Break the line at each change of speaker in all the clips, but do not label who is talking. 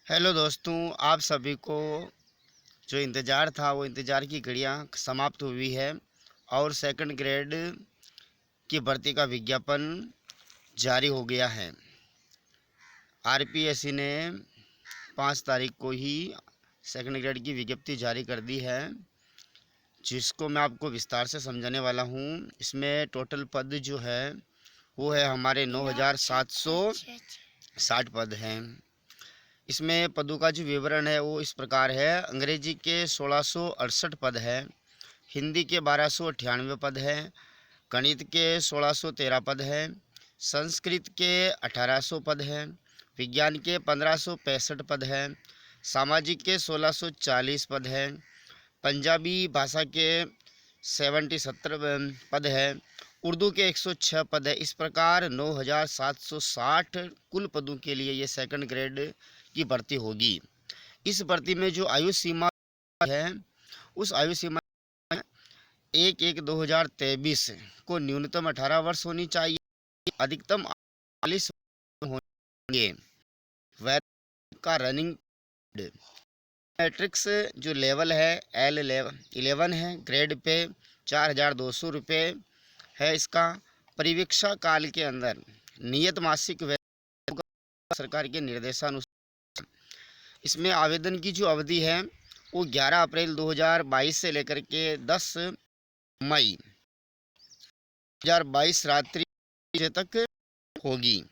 Hello दोस्तों, आप सभी को जो इंतज़ार था वो इंतज़ार की घड़ियां समाप्त हुई है और सेकंड ग्रेड की भर्ती का विज्ञापन जारी हो गया है। आरपीएससी ने 5 तारीख को ही सेकंड ग्रेड की विज्ञप्ति जारी कर दी है, जिसको मैं आपको विस्तार से समझाने वाला हूँ। इसमें टोटल पद जो है वो है हमारे 9,760 पद हैं। इसमें पदों का जो विवरण है वो इस प्रकार है। अंग्रेजी के 1668 पद है, हिंदी के 1298 पद हैं, गणित के 1613 पद हैं, संस्कृत के 1800 पद हैं, विज्ञान के 1565 पद हैं, सामाजिक के 1640 पद हैं, पंजाबी भाषा के 70 पद हैं, उर्दू के 106 पद है। इस प्रकार 9,760 कुल पदों के लिए ये सेकंड ग्रेड की भर्ती होगी। इस भर्ती में जो आयु सीमा है उस आयु सीमा 1/1/2023 को न्यूनतम 18 वर्ष होनी चाहिए, अधिकतम 40 होंगे। वैध का रनिंग मैट्रिक्स जो लेवल है L11 है, ग्रेड पे 4,200 रुपये है। इसका परिवीक्षा काल के अंदर नियत मासिक वेतन सरकार के निर्देशानुसार। इसमें आवेदन की जो अवधि है वो 11 अप्रैल 2022 से लेकर के 10 मई 2022 रात्रि तक होगी।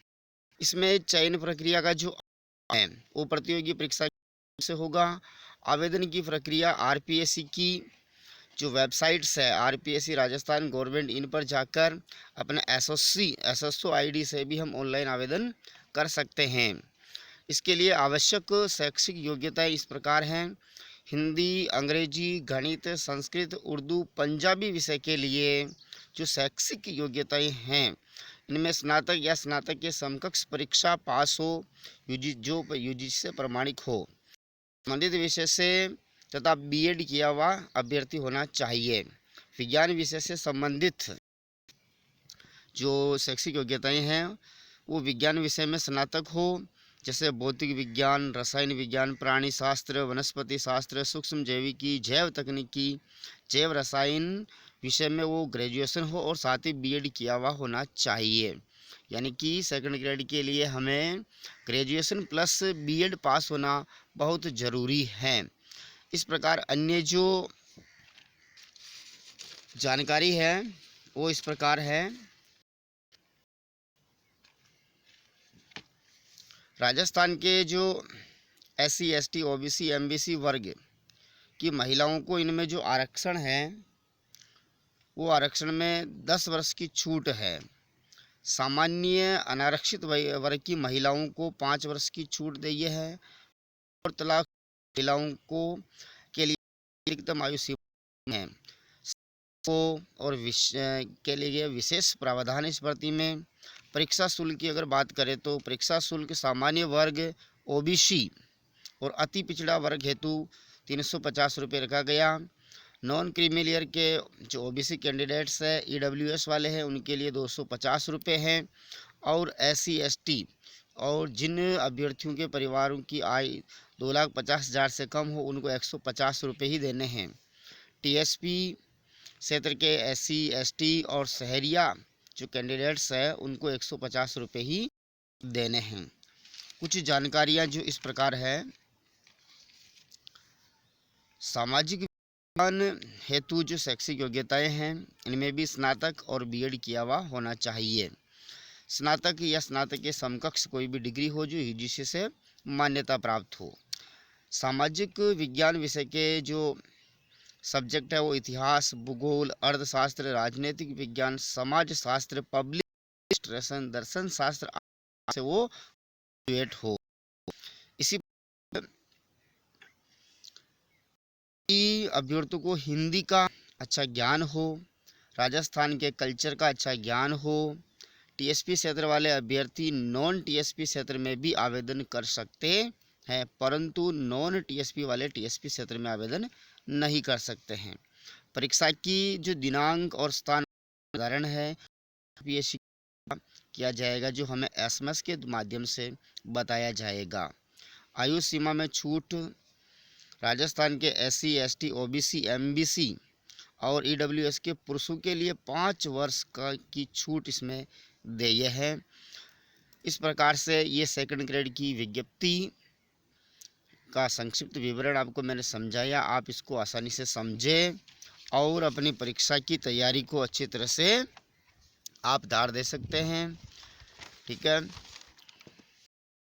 इसमें चयन प्रक्रिया का जो है वो प्रतियोगी परीक्षा से होगा। आवेदन की प्रक्रिया आरपीएससी की जो वेबसाइट्स है, आरपीएससी राजस्थान गवर्नमेंट, इन पर जाकर अपने एसएसओ आईडी से भी हम ऑनलाइन आवेदन कर सकते हैं। इसके लिए आवश्यक शैक्षिक योग्यताएं इस प्रकार हैं। हिंदी, अंग्रेजी, गणित, संस्कृत, उर्दू, पंजाबी विषय के लिए जो शैक्षिक योग्यताएं हैं इनमें स्नातक या स्नातक के समकक्ष परीक्षा पास हो, यूजीसी से प्रमाणित हो, संबंधित विषय से तथा बीएड किया हुआ अभ्यर्थी होना चाहिए। विज्ञान विषय से संबंधित जो शैक्षिक योग्यताएं हैं वो विज्ञान विषय में स्नातक हो, जैसे भौतिक विज्ञान, रसायन विज्ञान, प्राणी शास्त्र, वनस्पति शास्त्र, सूक्ष्म जैविकी, जैव तकनीकी, जैव रसायन विषय में वो ग्रेजुएशन हो और साथ ही बीएड किया हुआ होना चाहिए। यानी कि सेकंड ग्रेड के लिए हमें ग्रेजुएशन प्लस बीएड पास होना बहुत ज़रूरी है। इस प्रकार अन्य जो जानकारी है वो इस प्रकार है। राजस्थान के जो SC ST OBC MBC वर्ग की महिलाओं को इनमें जो आरक्षण है वो आरक्षण में 10 वर्ष की छूट है। सामान्य अनारक्षित वर्ग की महिलाओं को 5 वर्ष की छूट दी है और तलाक महिलाओं को के लिए अधिकतम आयु सीमा है को और के लिए विशेष प्रावधान इस भर्ती में। परीक्षा शुल्क की अगर बात करें तो परीक्षा शुल्क सामान्य वर्ग, ओबीसी और अति पिछड़ा वर्ग हेतु 350 रुपये रखा गया। नॉन क्रीमी लेयर के जो ओबीसी कैंडिडेट्स है, ईडब्ल्यूएस वाले हैं, उनके लिए 250 रुपये हैं और SC ST और जिन अभ्यर्थियों के परिवारों की आय 2,50,000 से कम हो उनको 150 रुपये ही देने हैं। टीएसपी क्षेत्र के SC ST और शहरिया जो कैंडिडेट्स हैं उनको 150 रुपये ही देने हैं। कुछ जानकारियां जो इस प्रकार है। सामाजिक विज्ञान हेतु जो शैक्षिक योग्यताएं हैं इनमें भी स्नातक और बीएड किया हुआ होना चाहिए। स्नातक या स्नातक के समकक्ष कोई भी डिग्री हो जो यूजीसी से मान्यता प्राप्त हो। सामाजिक विज्ञान विषय के जो सब्जेक्ट है वो इतिहास, भूगोल, अर्थशास्त्र, राजनीतिक विज्ञान, समाज शास्त्र, पब्लिक एडमिनिस्ट्रेशन, दर्शन शास्त्र से वो ग्रेजुएट हो। इसी अभ्यर्थियों को हिंदी का अच्छा ज्ञान हो, राजस्थान के कल्चर का अच्छा ज्ञान हो। टीएसपी क्षेत्र वाले अभ्यर्थी नॉन टीएसपी क्षेत्र में भी आवेदन कर सकते हैं, परंतु नॉन टीएसपी वाले टीएसपी क्षेत्र में आवेदन नहीं कर सकते हैं। परीक्षा की जो दिनांक और स्थान निर्धारण है पीएससी किया जाएगा, जो हमें एसएमएस के माध्यम से बताया जाएगा। आयु सीमा में छूट राजस्थान के SC ST OBC MBC और EWS के पुरुषों के लिए 5 वर्ष की छूट इसमें देय है। इस प्रकार से ये सेकंड ग्रेड की विज्ञप्ति का संक्षिप्त विवरण आपको मैंने समझाया। आप इसको आसानी से समझें और अपनी परीक्षा की तैयारी को अच्छी तरह से आप धार दे सकते हैं। ठीक है।